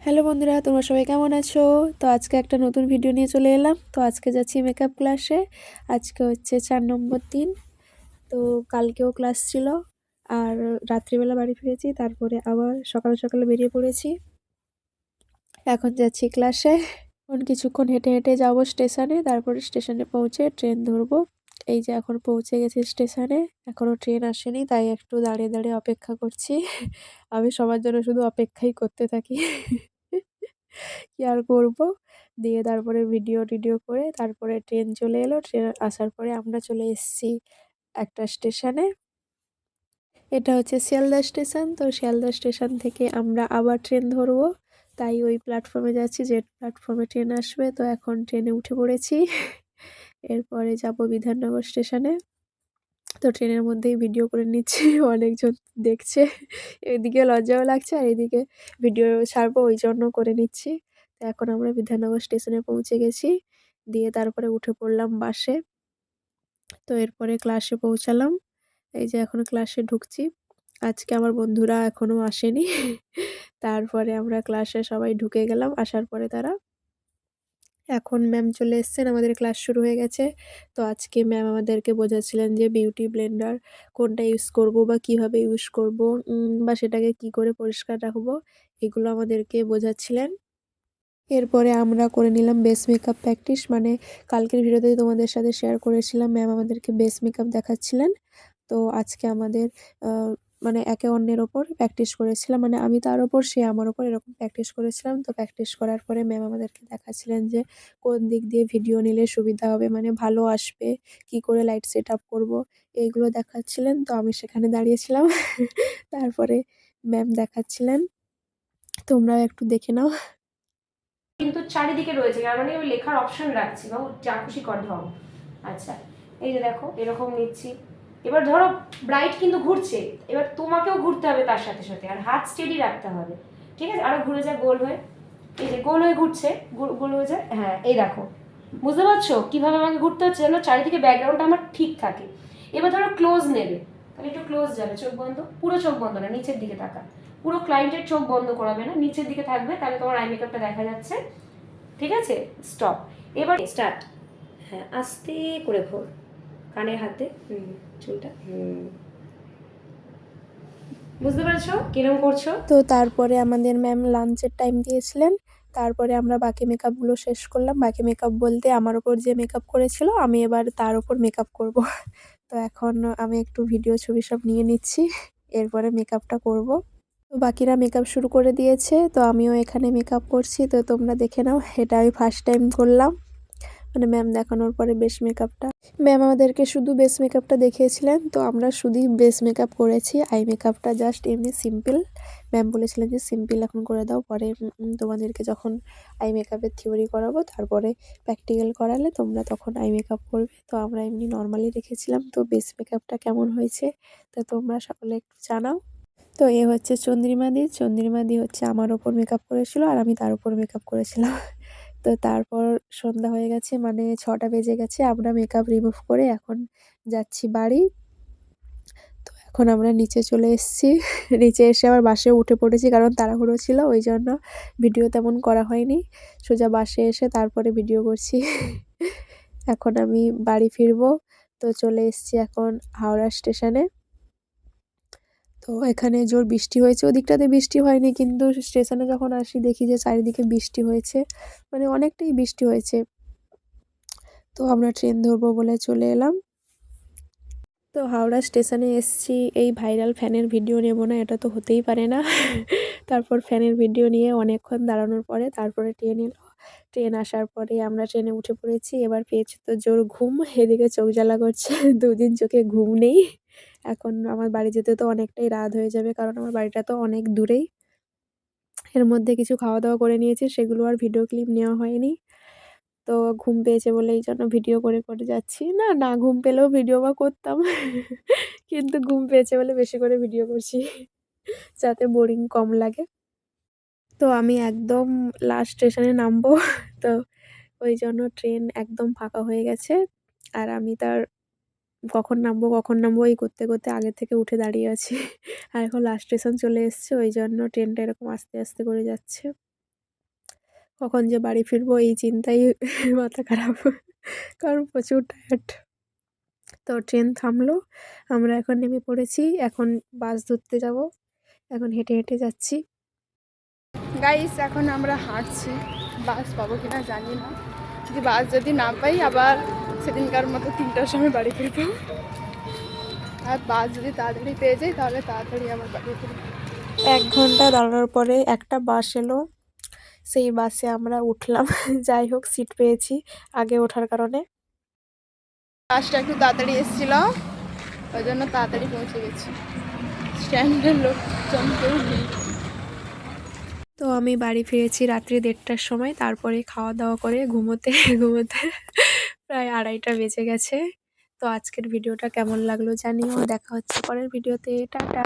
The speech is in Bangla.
হ্যালো বন্ধুরা, তোমরা সবাই কেমন আছো? তো আজকে একটা নতুন ভিডিও নিয়ে চলে এলাম। তো আজকে যাচ্ছি মেকআপ ক্লাসে। আজকে হচ্ছে 4 নম্বর দিন। তো কালকেও ক্লাস ছিল, আর রাত্রিবেলা বাড়ি ফিরেছি, তারপরে আবার সকালে সকালে বেরিয়ে পড়েছি। এখন যাচ্ছি ক্লাসে। এখন কিছুক্ষণ হেঁটে হেঁটে যাবো স্টেশনে, তারপরে স্টেশনে পৌঁছে ট্রেন ধরবো। এই যে এখন পৌঁছে গেছি স্টেশনে, এখনও ট্রেন আসেনি, তাই একটু দাঁড়িয়ে দাঁড়িয়ে অপেক্ষা করছি। আমি সবার জন্য শুধু অপেক্ষাই করতে থাকি। কি আর করব। দিয়ে তারপরে ভিডিও টিডিও করে তারপরে ট্রেন চলে এলো। ট্রেন আসার পরে আমরা চলে এসেছি একটা স্টেশনে। এটা হচ্ছে শিয়ালদা স্টেশন। তো শিয়ালদা স্টেশন থেকে আমরা আবার ট্রেন ধরবো, তাই ওই প্ল্যাটফর্মে যাচ্ছি যে প্ল্যাটফর্মে ট্রেন আসবে। তো এখন ট্রেনে উঠে পড়েছি। এরপরে যাব বিধাননগর স্টেশনে। তো ট্রেনের মধ্যেই ভিডিও করে নিচ্ছি। অনেকজন দেখছে, এদিকে লজ্জাও লাগছে আর এদিকে ভিডিও ছাড়বো ওই জন্য করে নিচ্ছি। তো এখন আমরা বিধাননগর স্টেশনে পৌঁছে গেছি। দিয়ে তারপরে উঠে পড়লাম বাসে। তো এরপরে ক্লাসে পৌঁছালাম। এই যে এখন ক্লাসে ঢুকছি। আজকে আমার বন্ধুরা এখনো আসেনি। তারপরে আমরা ক্লাসে সবাই ঢুকে গেলাম। আসার পরে তারা এখন ম্যাম চলে এসেছেন, আমাদের ক্লাস শুরু হয়ে গেছে। তো আজকে ম্যাম আমাদেরকে বোঝাচ্ছিলেন যে বিউটি ব্লেন্ডার কোনটা ইউজ করব বা কিভাবে ইউজ করব, বা সেটাকে কি করে পরিষ্কার রাখবো, এগুলো আমাদেরকে বোঝাচ্ছিলেন। এরপরে আমরা করে নিলাম বেস মেকআপ প্র্যাকটিস। মানে কালকের ভিডিওতে তোমাদের সাথে শেয়ার করেছিলাম, ম্যাম আমাদেরকে বেস মেকআপ দেখাচ্ছিলেন। তো আজকে আমাদের মানে একে অন্যের ওপর প্র্যাকটিস করেছিলাম, মানে আমি তার ওপর, সে আমার ওপর, এরকম প্র্যাকটিস করেছিলাম। তো প্র্যাকটিস করার পরে ম্যাম আমাদেরকে দেখাচ্ছিলেন যে কোন দিক দিয়ে ভিডিও নিলে সুবিধা হবে, মানে ভালো আসবে, কি করে লাইট সেট আপ করবো, এইগুলো দেখাচ্ছিলেন। তো আমি সেখানে দাঁড়িয়েছিলাম। তারপরে ম্যাম দেখাচ্ছিলেন, তোমরাও একটু দেখে নাও। কিন্তু চারিদিকে রয়েছে, তার মানে আমি লেখার অপশন রাখছি বা যা খুশি কর ঢং। আচ্ছা, এই যে দেখো এরকম নিচ্ছি। এবার ধরো ব্রাইট কিন্তু ঘুরছে, এবার তোমাকেও ঘুরতে হবে তার সাথে সাথে, আর হাত স্টেডি রাখতে হবে। ঠিক আছে, আরো ঘুরে যায় গোল হয়ে। এই যে গোল হয়ে ঘুরছে, গোল হয়ে যায়। হ্যাঁ, এই দেখো, বুঝতে পারছো কিভাবে আমাকে ঘুরতে হচ্ছে যেন চারিদিকে ব্যাকগ্রাউন্ডটা আমার ঠিক থাকে। এবার ধরো ক্লোজ নেবে, তাহলে একটু ক্লোজ যাবে, চোখ বন্ধ, পুরো চোখ বন্ধ না, নিচের দিকে তাকা। পুরো ক্লায়েন্টের চোখ বন্ধ করাবে না, নিচের দিকে থাকবে, তাহলে তোমার আই মেকআপটা দেখা যাচ্ছে। ঠিক আছে, স্টপ। এবার স্টার্ট। হ্যাঁ, আস্তে করে ঘোর, কানের হাতে চুলটা বুঝতে পারছো কিরম করছো? তো তারপরে আমাদের ম্যাম লাঞ্চের টাইম দিয়েছিলেন। তারপরে আমরা বাকি মেকআপগুলো শেষ করলাম। বাকি মেকআপ বলতে আমার ওপর যে মেকআপ করেছিল, আমি এবার তার ওপর মেকআপ করব। তো এখন আমি একটু ভিডিও ছবি সব নিয়ে নিচ্ছি, এরপরে মেকআপটা করব। তো বাকিরা মেকআপ শুরু করে দিয়েছে, তো আমিও এখানে মেকআপ করছি। তো তোমরা দেখে নাও, এটা আমি ফার্স্ট টাইম করলাম, মানে ম্যাম দেখানোর পরে বেস মেকআপটা। ম্যাম আমাদেরকে শুধু বেস মেকআপটা দেখিয়েছিলেন, তো আমরা শুধুই বেস মেকআপ করেছি। আই মেকআপটা জাস্ট এমনি সিম্পল। ম্যাম বলেছিলেন যে সিম্পল এখন করে দাও, পরে তোমাদেরকে যখন আই মেকআপের থিওরি করাবো, তারপরে প্র্যাকটিক্যাল করালে তোমরা তখন আই মেকআপ করবে। তো আমরা এমনি নর্মালি রেখেছিলাম। তো বেস মেকআপটা কেমন হয়েছে তা তোমরা সকলে একটু জানাও। তো এ হচ্ছে চন্দ্রিমাদি। চন্দ্রিমাদি হচ্ছে আমার ওপর মেকআপ করেছিল, আর আমি তার উপর মেকআপ করেছিলাম। তো তারপর সন্ধ্যা হয়ে গেছে, মানে 6টা বেজে গেছে। আমরা মেকআপ রিমুভ করে এখন যাচ্ছি বাড়ি। তো এখন আমরা নিচে চলে এসেছি। নিচে এসে আবার বাসে উঠে পড়েছি, কারণ তাড়াহুড়ো ছিল, ওই জন্য ভিডিও তেমন করা হয়নি। সোজা বাসে এসে তারপরে ভিডিও করছি। এখন আমি বাড়ি ফিরবো। তো চলে এসেছি এখন হাওড়া স্টেশনে। তো এখানে জোর বৃষ্টি হয়েছে, ওদিকটাতে বৃষ্টি হয়নি, কিন্তু স্টেশনে যখন আসি দেখি যে চারিদিকে বৃষ্টি হয়েছে, মানে অনেকটাই বৃষ্টি হয়েছে। তো আমরা ট্রেন ধরবো বলে চলে এলাম। তো হাওড়া স্টেশনে এসছি, এই ভাইরাল ফ্যানের ভিডিও নেব না, এটা তো হতেই পারে না। তারপর ফ্যানের ভিডিও নিয়ে অনেকক্ষণ দাঁড়ানোর পরে তারপরে ট্রেন এলো। ট্রেন আসার পরে আমরা ট্রেনে উঠে পড়েছি। এবার পেয়েছি তো জোর ঘুম, এদিকে চোখ জ্বালা করছে। 2 দিন চোখে ঘুম নেই। এখন আমার বাড়ি যেতে তো অনেকটাই রাত হয়ে যাবে, কারণ আমার বাড়িটা তো অনেক দূরেই। এর মধ্যে কিছু খাওয়া দাওয়া করে নিয়েছি, সেগুলো আর ভিডিও ক্লিপ নেওয়া হয়নি। তো ঘুম পেয়েছে বলে এই জন্য ভিডিও করে করে যাচ্ছি। না না, ঘুম পেলেও ভিডিও বা করতাম। কিন্তু ঘুম পেয়েছে বলে বেশি করে ভিডিও করছি, যাতে বোরিং কম লাগে। তো আমি একদম লাস্ট স্টেশনে নামবো। তো ওই জন্য ট্রেন একদম ফাঁকা হয়ে গেছে, আর আমি তার কখন নামবো এই করতে করতে আগে থেকে উঠে দাঁড়িয়ে আছি। আর এখন লাস্ট স্টেশন চলে এসছে, ওই জন্য ট্রেনটা এরকম আস্তে আস্তে করে যাচ্ছে। কখন যে বাড়ি ফিরবো এই চিন্তাই মাথা খারাপ, কারণ প্রচুর টায়ার্ড। তো ট্রেন থামলো, আমরা এখন নেমে পড়েছি, এখন বাস ধরতে যাব, এখন হেঁটে হেঁটে যাচ্ছি। গাইস এখন আমরা হাঁটছি, বাস পাবো কিনা জানি না, যে বাস যদি না পাই আবার সেদিনকার মতো 3টার সময় বাড়ি ফিরবো, আর বাস যদি তাড়াতাড়ি পেয়ে যাই তাহলে তাড়াতাড়ি আবার বাড়ি ফিরবো। 1 ঘন্টা দাঁড়ানোর পরে একটা বাস এলো, সেই বাসে আমরা উঠলাম। যাই হোক সিট পেয়েছি আগে ওঠার কারণে। বাসটা একটু তাড়াতাড়ি এসেছিল, ওই জন্য তাড়াতাড়ি পৌঁছে গেছি। স্ট্যান্ডের লোকজন কেউ নেই। তো আমি বাড়ি ফিরেছি রাত্রি 1:30টার সময়, তারপরে খাওয়া দাওয়া করে ঘুমোতে ঘুমোতে প্রায় 2:30টা বেজে গেছে। তো আজকের ভিডিওটা কেমন লাগলো জানিও, দেখা হচ্ছে পরের ভিডিওতে, টাটা।